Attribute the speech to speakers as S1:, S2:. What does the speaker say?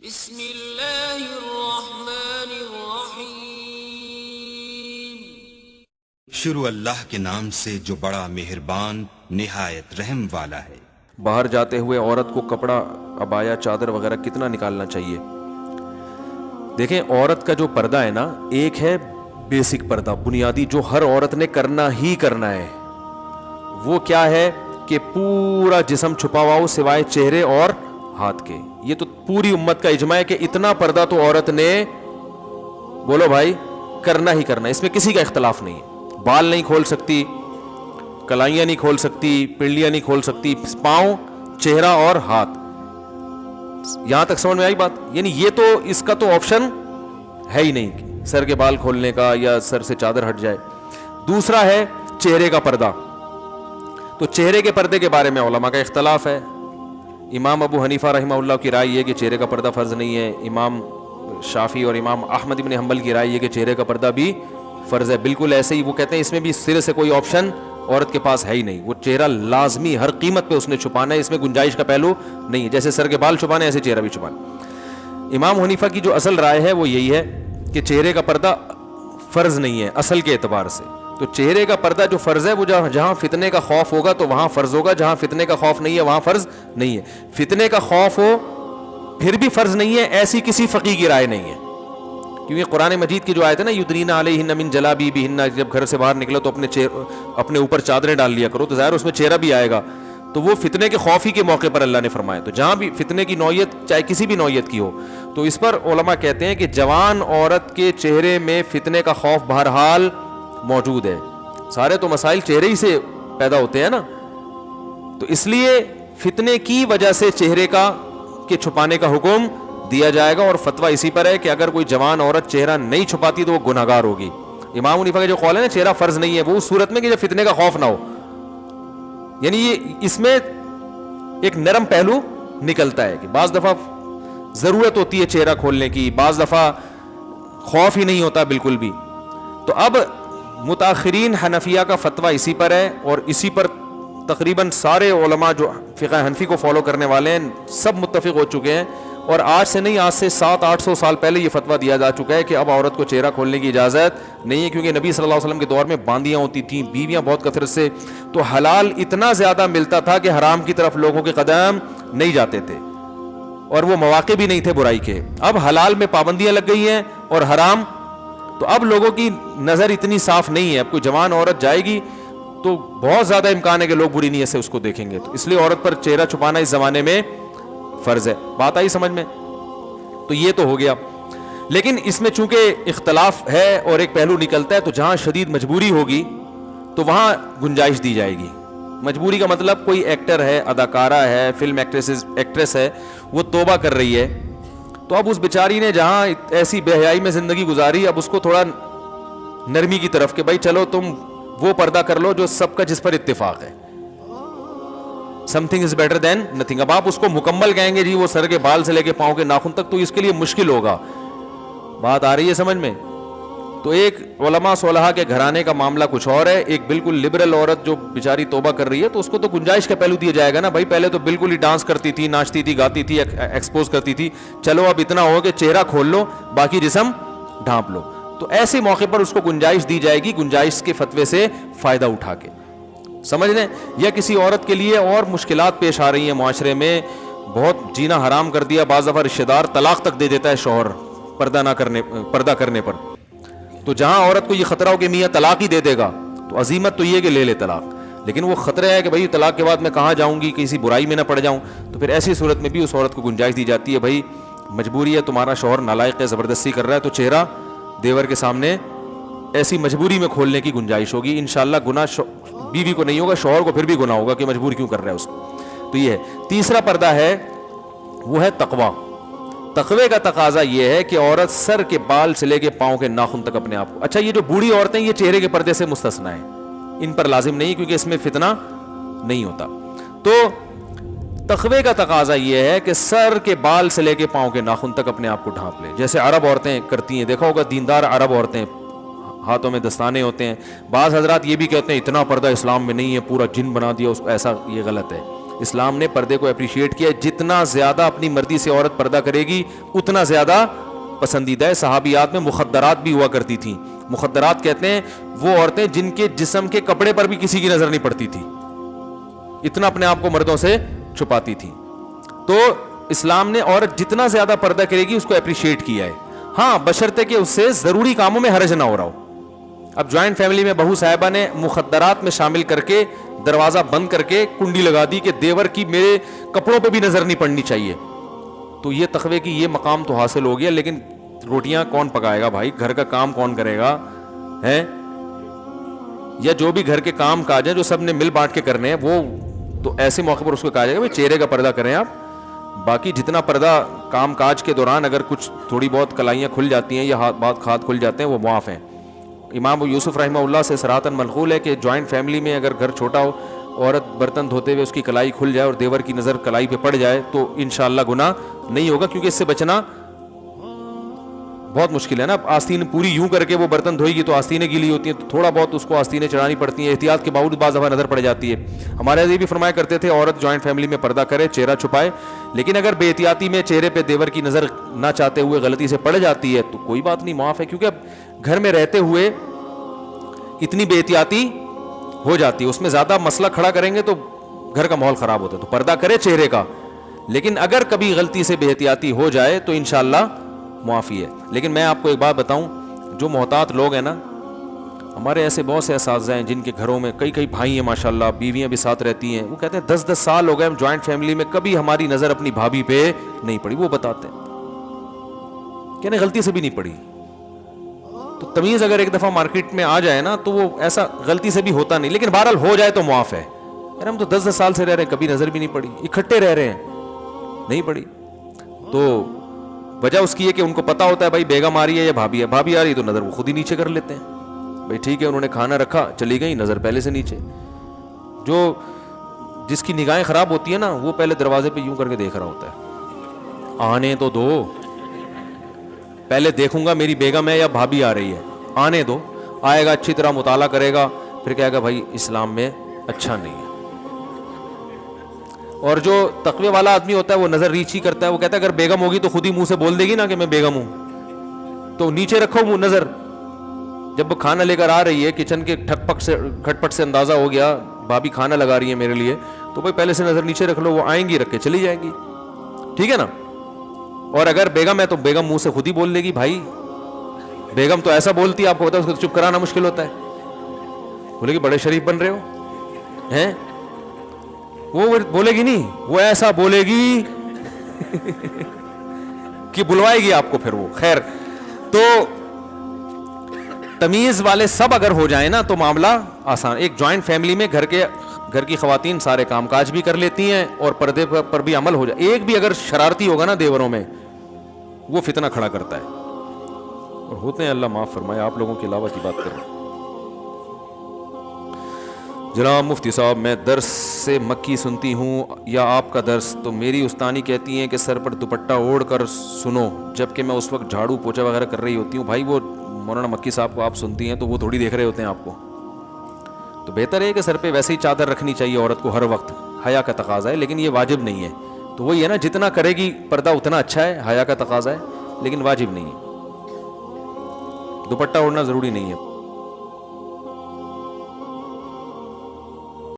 S1: بسم اللہ الرحمن الرحیم۔
S2: شروع اللہ کے نام سے جو بڑا مہربان نہایت رحم والا ہے۔
S3: باہر جاتے ہوئے عورت کو کپڑا، عبایا، چادر وغیرہ کتنا نکالنا چاہیے؟ دیکھیں، عورت کا جو پردہ ہے نا، ایک ہے بیسک پردہ، بنیادی، جو ہر عورت نے کرنا ہی کرنا ہے۔ وہ کیا ہے کہ پورا جسم چھپا ہوا ہو سوائے چہرے اور ہاتھ کے۔ یہ تو پوری امت کا اجماع ہے کہ اتنا پردہ تو عورت نے، بولو بھائی، کرنا ہی کرنا ہے، اس میں کسی کا اختلاف نہیں ہے۔ بال نہیں کھول سکتی، کلائیاں نہیں کھول سکتی، پنڈلیاں نہیں کھول سکتی، پاؤں، چہرہ اور ہاتھ۔ یہاں تک سمجھ میں آئی بات؟ یعنی یہ تو اس کا تو آپشن ہے ہی نہیں، سر کے بال کھولنے کا یا سر سے چادر ہٹ جائے۔ دوسرا ہے چہرے کا پردہ۔ تو چہرے کے پردے کے بارے میں علماء کا اختلاف ہے۔ امام ابو حنیفہ رحمہ اللہ کی رائے یہ کہ چہرے کا پردہ فرض نہیں ہے۔ امام شافعی اور امام احمد بن حنبل کی رائے یہ کہ چہرے کا پردہ بھی فرض ہے۔ بالکل ایسے ہی وہ کہتے ہیں اس میں بھی سرے سے کوئی آپشن عورت کے پاس ہے ہی نہیں، وہ چہرہ لازمی ہر قیمت پہ اس نے چھپانا ہے، اس میں گنجائش کا پہلو نہیں ہے۔ جیسے سر کے بال چھپانے ایسے چہرہ بھی چھپانا۔ امام حنیفہ کی جو اصل رائے ہے وہ یہی ہے کہ چہرے کا پردہ فرض نہیں ہے اصل کے اعتبار سے۔ تو چہرے کا پردہ جو فرض ہے وہ جہاں فتنے کا خوف ہوگا تو وہاں فرض ہوگا، جہاں فتنے کا خوف نہیں ہے وہاں فرض نہیں ہے۔ فتنے کا خوف ہو پھر بھی فرض نہیں ہے، ایسی کسی فقیہ کی رائے نہیں ہے، کیونکہ قرآن مجید کی جو آیت ہے نا، یدنین علیہن من جلابیبہن، جب گھر سے باہر نکلو تو اپنے اوپر چادریں ڈال لیا کرو، تو ظاہر اس میں چہرہ بھی آئے گا، تو وہ فتنے کے خوف ہی کے موقع پر اللہ نے فرمایا۔ تو جہاں بھی فتنے کی نوعیت چاہے کسی بھی نوعیت کی ہو، تو اس پر علماء کہتے ہیں کہ جوان عورت کے چہرے میں فتنے کا خوف بہرحال موجود ہے۔ سارے تو مسائل چہرے ہی سے پیدا ہوتے ہیں نا، تو اس لیے فتنے کی وجہ سے چہرے کے چھپانے کا حکم دیا جائے گا، اور فتویٰ اسی پر ہے کہ اگر کوئی جوان عورت چہرہ نہیں چھپاتی تو وہ گنہگار ہوگی۔ امام حنیفہ کا جو قول ہے نا چہرہ فرض نہیں ہے، وہ اس صورت میں کہ جب فتنے کا خوف نہ ہو، یعنی یہ اس میں ایک نرم پہلو نکلتا ہے کہ بعض دفعہ ضرورت ہوتی ہے چہرہ کھولنے کی، بعض دفعہ خوف ہی نہیں ہوتا بالکل بھی۔ تو اب متاخرین حنفیہ کا فتویٰ اسی پر ہے، اور اسی پر تقریباً سارے علماء جو فقہ حنفی کو فالو کرنے والے ہیں سب متفق ہو چکے ہیں، اور آج سے نہیں، آج سے 700-800 سال پہلے یہ فتویٰ دیا جا چکا ہے کہ اب عورت کو چہرہ کھولنے کی اجازت نہیں ہے، کیونکہ نبی صلی اللہ علیہ وسلم کے دور میں باندیاں ہوتی تھیں، بیویاں بہت کثرت سے، تو حلال اتنا زیادہ ملتا تھا کہ حرام کی طرف لوگوں کے قدم نہیں جاتے تھے، اور وہ مواقع بھی نہیں تھے برائی کے۔ اب حلال میں پابندیاں لگ گئی ہیں اور حرام، تو اب لوگوں کی نظر اتنی صاف نہیں ہے۔ اب کوئی جوان عورت جائے گی تو بہت زیادہ امکان ہے کہ لوگ بری نیت سے اس کو دیکھیں گے، تو اس لیے عورت پر چہرہ چھپانا اس زمانے میں فرض ہے۔ بات آئی سمجھ میں؟ تو یہ تو ہو گیا، لیکن اس میں چونکہ اختلاف ہے اور ایک پہلو نکلتا ہے، تو جہاں شدید مجبوری ہوگی تو وہاں گنجائش دی جائے گی۔ مجبوری کا مطلب کوئی ایکٹر ہے، اداکارہ ہے، فلم ایکٹریس ہے، وہ توبہ کر رہی ہے، تو اب اس بیچاری نے جہاں ایسی بے حیائی میں زندگی گزاری، اب اس کو تھوڑا نرمی کی طرف کہ بھائی چلو تم وہ پردہ کر لو جو سب کا جس پر اتفاق ہے، something is better than nothing۔ اب آپ اس کو مکمل کہیں گے جی وہ سر کے بال سے لے کے پاؤں کے ناخن تک، تو اس کے لیے مشکل ہوگا۔ بات آ رہی ہے سمجھ میں؟ تو ایک علماء صلحاء کے گھرانے کا معاملہ کچھ اور ہے، ایک بالکل لبرل عورت جو بیچاری توبہ کر رہی ہے، تو اس کو تو گنجائش کا پہلو دیا جائے گا نا، بھائی پہلے تو بالکل ہی ڈانس کرتی تھی، ناچتی تھی، گاتی تھی، ایکسپوز کرتی تھی، چلو اب اتنا ہو کہ چہرہ کھول لو، باقی جسم ڈھانپ لو، تو ایسے موقع پر اس کو گنجائش دی جائے گی، گنجائش کے فتوے سے فائدہ اٹھا کے، سمجھ لیں۔ یا کسی عورت کے لیے اور مشکلات پیش آ رہی ہیں معاشرے میں، بہت جینا حرام کر دیا، بعض دفعہ رشتہ دار طلاق تک دے دیتا ہے شوہر پردہ کرنے پر، تو جہاں عورت کو یہ خطرہ ہو کہ میاں طلاق ہی دے دے گا، تو عزیمت تو یہ کہ لے لے طلاق، لیکن وہ خطرہ ہے کہ بھائی طلاق کے بعد میں کہاں جاؤں گی، کسی برائی میں نہ پڑ جاؤں، تو پھر ایسی صورت میں بھی اس عورت کو گنجائش دی جاتی ہے، بھائی مجبوری ہے، تمہارا شوہر نالائق ہے، زبردستی کر رہا ہے، تو چہرہ دیور کے سامنے ایسی مجبوری میں کھولنے کی گنجائش ہوگی، انشاءاللہ گناہ بیوی کو نہیں ہوگا، شوہر کو پھر بھی گناہ ہوگا کہ مجبور کیوں کر رہا ہے اس کو۔ تو یہ ہے تیسرا پردہ ہے، وہ ہے تقوی۔ تقوی کا تقاضا یہ ہے کہ عورت سر کے بال سے لے کے پاؤں کے ناخن تک اپنے آپ کو، اچھا یہ جو بوڑھی عورتیں یہ چہرے کے پردے سے مستثنی ہیں، ان پر لازم نہیں کیونکہ اس میں فتنہ نہیں ہوتا۔ تو تقوی کا تقاضا یہ ہے کہ سر کے بال سے لے کے پاؤں کے ناخن تک اپنے آپ کو ڈھانپ لے، جیسے عرب عورتیں کرتی ہیں، دیکھا ہوگا دیندار عرب عورتیں ہاتھوں میں دستانے ہوتے ہیں۔ بعض حضرات یہ بھی کہتے ہیں اتنا پردہ اسلام میں نہیں ہے، پورا جن بنا دیا اس کو، ایسا یہ غلط ہے۔ اسلام نے پردے کو اپریشیٹ کیا. جتنا زیادہ اپنی مرضی سے عورت پردہ کرے گی اتنا زیادہ پسندیدہ ہے. صحابیات میں مخدرات بھی ہوا کرتی تھیں. مخدرات کہتے ہیں وہ عورتیں جن کے جسم کے کپڑے پر بھی کسی کی نظر نہیں پڑتی تھی, اتنا اپنے آپ کو مردوں سے چھپاتی تھی. تو اسلام نے عورت جتنا زیادہ پردہ کرے گی اس کو اپریشیٹ کیا ہے. ہاں بشرطے کہ اس سے ضروری کاموں میں حرج نہ ہو رہا ہو. اب جوائنٹ فیملی میں بہو صاحبہ نے مخدرات میں شامل کر کے دروازہ بند کر کے کنڈی لگا دی کہ دیور کی میرے کپڑوں پہ بھی نظر نہیں پڑنی چاہیے, تو یہ تقوی کی یہ مقام تو حاصل ہو گیا, لیکن روٹیاں کون پکائے گا بھائی, گھر کا کام کون کرے گا ہے, یا جو بھی گھر کے کام کاج ہیں جو سب نے مل بانٹ کے کرنے ہیں وہ تو ایسے موقع پر اس کو کہا جائے گا بھائی چہرے کا پردہ کریں آپ. باقی جتنا پردہ کام کاج کے دوران اگر کچھ تھوڑی بہت کلائیاں کھل جاتی ہیں یا ہاتھ کھل جاتے ہیں وہ معاف ہیں. امام یوسف رحمہ اللہ سے صراحتاً منقول ہے کہ جوائنٹ فیملی میں اگر گھر چھوٹا ہو, عورت برتن دھوتے ہوئے اس کی کلائی کھل جائے اور دیور کی نظر کلائی پہ پڑ جائے تو انشاءاللہ گناہ نہیں ہوگا, کیونکہ اس سے بچنا بہت مشکل ہے نا. اب آستین پوری یوں کر کے وہ برتن دھوئے گی تو آستینیں گیلی ہوتی ہیں, تو تھوڑا بہت اس کو آستینیں چڑھانی پڑتی ہیں, احتیاط کے باوجود بعض دفعہ نظر پڑ جاتی ہے. ہمارے یہ بھی فرمایا کرتے تھے عورت جوائنٹ فیملی میں پردہ کرے, چہرہ چھپائے, لیکن اگر بے احتیاطی میں چہرے پہ دیور کی نظر نہ چاہتے ہوئے غلطی سے پڑ جاتی ہے تو کوئی بات نہیں, معاف ہے. کیونکہ اب گھر میں رہتے ہوئے اتنی بے احتیاطی ہو جاتی ہے, اس میں زیادہ مسئلہ کھڑا کریں گے تو گھر کا ماحول خراب ہوتا ہے. تو پردہ کرے چہرے کا, لیکن اگر کبھی غلطی سے بے احتیاطی ہو جائے تو انشاءاللہ معافی ہے. لیکن میں آپ کو ایک بات بتاؤں, جو محتاط لوگ ہیں نا, ہمارے ایسے بہت سے اساتذہ ہیں جن کے گھروں میں کئی بھائی ہیں ماشاءاللہ, بیویاں بھی ساتھ رہتی ہیں, وہ کہتے ہیں 10 سال ہو گئے ہم جوائنٹ فیملی میں کبھی ہماری نظر اپنی بھابھی پہ نہیں پڑی. وہ بتاتے ہیں کہ نہیں غلطی سے بھی نہیں پڑی. تو تمیز اگر ایک دفعہ مارکیٹ میں آ جائے نا تو وہ ایسا غلطی سے بھی ہوتا نہیں, لیکن بہرحال ہو جائے تو معاف ہے. یار ہم تو 10 سال سے رہ رہے ہیں, کبھی نظر بھی نہیں پڑی, اکٹھے رہ رہے ہیں نہیں پڑی. تو وجہ اس کی ہے کہ ان کو پتا ہوتا ہے بھائی بیگم آ رہی ہے یا بھابھی ہے, بھابھی آ رہی ہے تو نظر وہ خود ہی نیچے کر لیتے ہیں. بھائی ٹھیک ہے انہوں نے کھانا رکھا چلی گئی, نظر پہلے سے نیچے. جو جس کی نگاہیں خراب ہوتی ہیں نا وہ پہلے دروازے پہ یوں کر کے دیکھ رہا ہوتا ہے, آنے تو دو, پہلے دیکھوں گا میری بیگم ہے یا بھابھی آ رہی ہے, آنے دو. آئے گا اچھی طرح مطالعہ کرے گا, پھر کہے گا بھائی اسلام میں اچھا نہیں ہے. اور جو تقوی والا آدمی ہوتا ہے وہ نظر ریچ ہی کرتا ہے, وہ کہتا ہے اگر بیگم ہوگی تو خود ہی منہ سے بول دے گی نا کہ میں بیگم ہوں, تو نیچے رکھو وہ نظر. جب وہ کھانا لے کر آ رہی ہے کچن کے کھٹ پٹ سے اندازہ ہو گیا بھابھی کھانا لگا رہی ہے میرے لیے, تو بھائی پہلے سے نظر نیچے رکھ لو, وہ آئیں گی رکھ کے چلی جائیں گی, ٹھیک ہے نا. اور اگر بیگم ہے تو بیگم منہ سے خود ہی بول دے گی. بھائی بیگم تو ایسا بولتی ہے, آپ کو پتا ہے اس کو چپ کرانا مشکل ہوتا ہے. بولے گی بڑے شریف بن رہے ہو ہیں, وہ بولے گی نہیں, وہ ایسا بولے گی کہ بلوائے گی آپ کو پھر وہ. خیر, تو تمیز والے سب اگر ہو جائیں نا تو معاملہ آسان. ایک جوائنٹ فیملی میں گھر کی خواتین سارے کام کاج بھی کر لیتی ہیں اور پردے پر بھی عمل ہو جائے. ایک بھی اگر شرارتی ہوگا نا دیوروں میں وہ فتنہ کھڑا کرتا ہے, اور ہوتے ہیں, اللہ معاف فرمائے. آپ لوگوں کے علاوہ کی بات کر رہا ہوں. جناب مفتی صاحب, میں درس سے مکی سنتی ہوں یا آپ کا درس, تو میری استانی کہتی ہیں کہ سر پر دوپٹہ اوڑھ کر سنو, جبکہ میں اس وقت جھاڑو پوچھا وغیرہ کر رہی ہوتی ہوں. بھائی وہ مولانا مکی صاحب کو آپ سنتی ہیں تو وہ تھوڑی دیکھ رہے ہوتے ہیں آپ کو, تو بہتر ہے کہ سر پہ ویسے ہی چادر رکھنی چاہیے عورت کو ہر وقت, حیا کا تقاضا ہے, لیکن یہ واجب نہیں ہے. تو وہی ہے نا, جتنا کرے گی پردہ اتنا اچھا ہے, حیا کا تقاضا ہے لیکن واجب نہیں ہے. دوپٹہ اوڑھنا ضروری نہیں ہے.